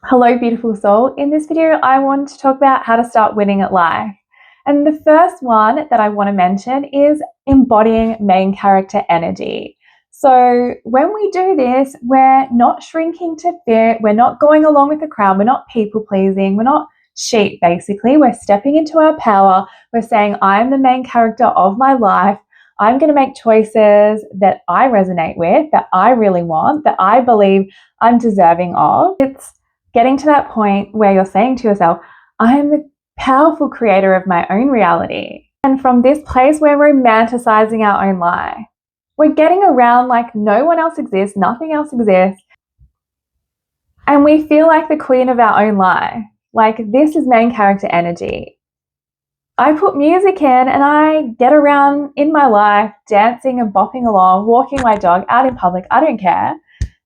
Hello, beautiful soul. In this video, I want to talk about how to start winning at life. And the first one that I want to mention is embodying main character energy. So when we do this, we're not shrinking to fit, we're not going along with the crowd, we're not people pleasing, we're not sheep basically. We're stepping into our power. We're saying, I am the main character of my life. I'm going to make choices that I resonate with, that I really want, that I believe I'm deserving of. It's getting to that point where you're saying to yourself, I am the powerful creator of my own reality. And from this place, we're romanticizing our own life. We're getting around like no one else exists, nothing else exists. And we feel like the queen of our own life. Like, this is main character energy. I put music in and I get around in my life, dancing and bopping along, walking my dog out in public. I don't care,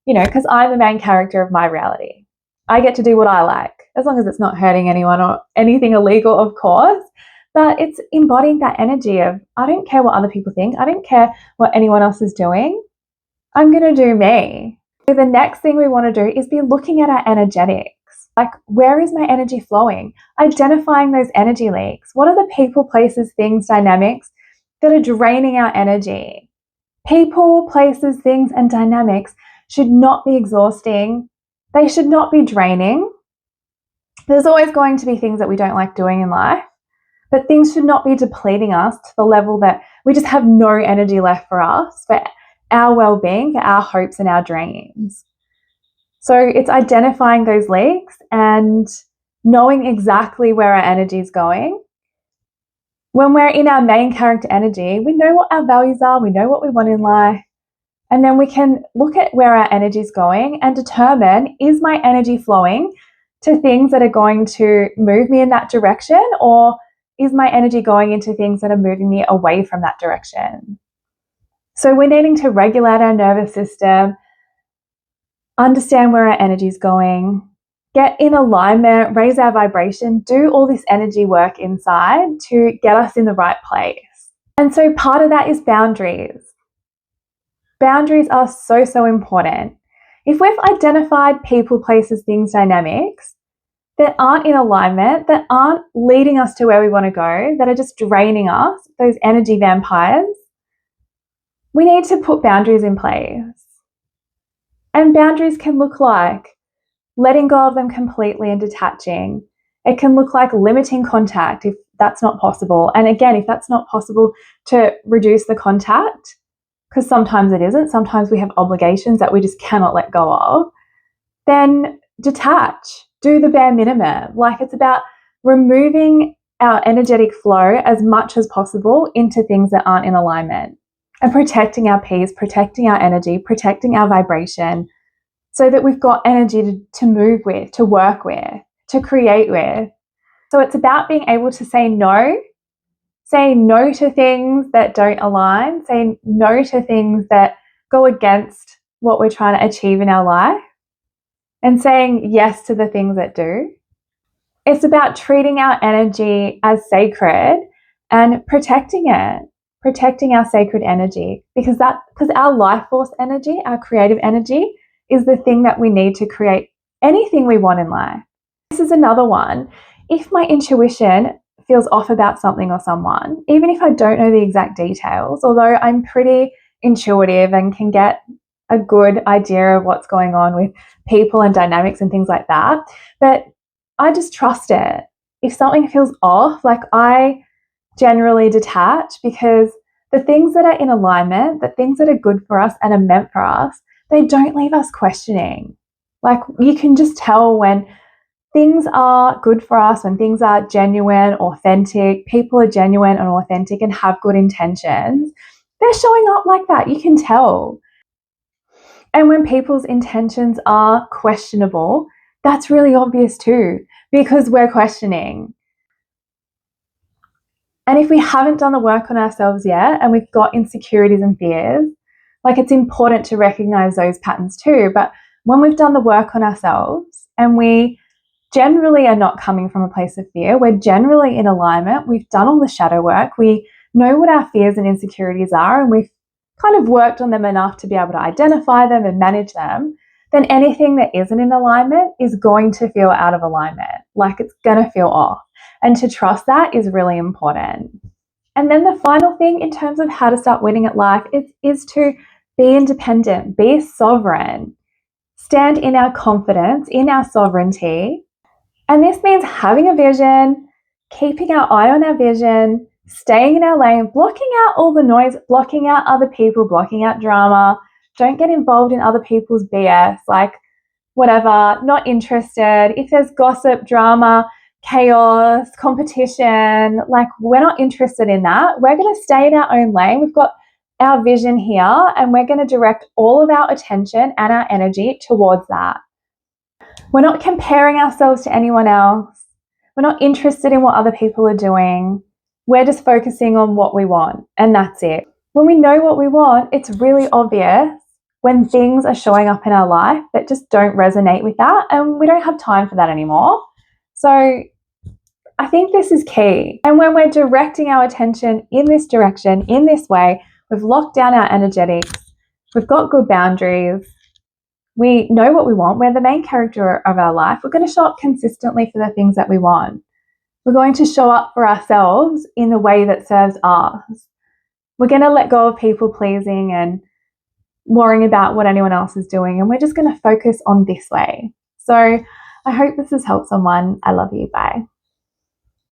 because I'm the main character of my reality. I get to do what I like, as long as it's not hurting anyone or anything illegal, of course. But it's embodying that energy of, I don't care what other people think. I don't care what anyone else is doing. I'm going to do me. So the next thing we want to do is be looking at our energetics. Like, where is my energy flowing? Identifying those energy leaks. What are the people, places, things, dynamics that are draining our energy? People, places, things, and dynamics should not be exhausting. They should not be draining. There's always going to be things that we don't like doing in life, but things should not be depleting us to the level that we just have no energy left for us, for our well-being, for our hopes and our dreams. So it's identifying those leaks and knowing exactly where our energy is going. When we're in our main character energy, we know what our values are, we know what we want in life, and then we can look at where our energy is going and determine, is my energy flowing to things that are going to move me in that direction, or is my energy going into things that are moving me away from that direction? So we're needing to regulate our nervous system, understand where our energy is going, get in alignment, raise our vibration, do all this energy work inside to get us in the right place. And so part of that is boundaries. Boundaries are so important. If we've identified people, places, things, dynamics that aren't in alignment, that aren't leading us to where we want to go, that are just draining us, those energy vampires, we need to put boundaries in place. And boundaries can look like letting go of them completely and detaching. It can look like limiting contact if that's not possible. And again, if that's not possible, to reduce the contact, because sometimes it isn't. Sometimes we have obligations that we just cannot let go of. Then detach, do the bare minimum. Like, it's about removing our energetic flow as much as possible into things that aren't in alignment, and protecting our peace, protecting our energy, protecting our vibration, so that we've got energy to move with, to work with, to create with. So it's about being able to say no to things that don't align, say no to things that go against what we're trying to achieve in our life, and saying yes to the things that do. It's about treating our energy as sacred and protecting it, protecting our sacred energy, because our life force energy, our creative energy, is the thing that we need to create anything we want in life. This is another one. If my intuition feels off about something or someone, even if I don't know the exact details, although I'm pretty intuitive and can get a good idea of what's going on with people and dynamics and things like that, but I just trust it. If something feels off, like, I generally detach, because the things that are in alignment, the things that are good for us and are meant for us, they don't leave us questioning. Like, you can just tell when things are good for us, when things are genuine, authentic, people are genuine and authentic and have good intentions. They're showing up like that. You can tell. And when people's intentions are questionable, that's really obvious too, because we're questioning. And if we haven't done the work on ourselves yet, and we've got insecurities and fears, like, it's important to recognize those patterns too. But when we've done the work on ourselves and we generally are not coming from a place of fear, we're generally in alignment, we've done all the shadow work, we know what our fears and insecurities are, and we've kind of worked on them enough to be able to identify them and manage them, then anything that isn't in alignment is going to feel out of alignment, like it's going to feel off. And to trust that is really important. And then the final thing in terms of how to start winning at life is to be independent, be sovereign, stand in our confidence, in our sovereignty. And this means having a vision, keeping our eye on our vision, staying in our lane, blocking out all the noise, blocking out other people, blocking out drama. Don't get involved in other people's BS, like whatever, not interested. If there's gossip, drama, chaos, competition, like we're not interested in that. We're going to stay in our own lane. We've got our vision here and we're going to direct all of our attention and our energy towards that. We're not comparing ourselves to anyone else. We're not interested in what other people are doing. We're just focusing on what we want, and that's it. When we know what we want, it's really obvious when things are showing up in our life that just don't resonate with that, and we don't have time for that anymore. So I think this is key. And when we're directing our attention in this direction, in this way, we've locked down our energetics, we've got good boundaries, we know what we want, we're the main character of our life, we're going to show up consistently for the things that we want. We're going to show up for ourselves in the way that serves us. We're going to let go of people pleasing and worrying about what anyone else is doing, and we're just going to focus on this way. So I hope this has helped someone. I love you. Bye.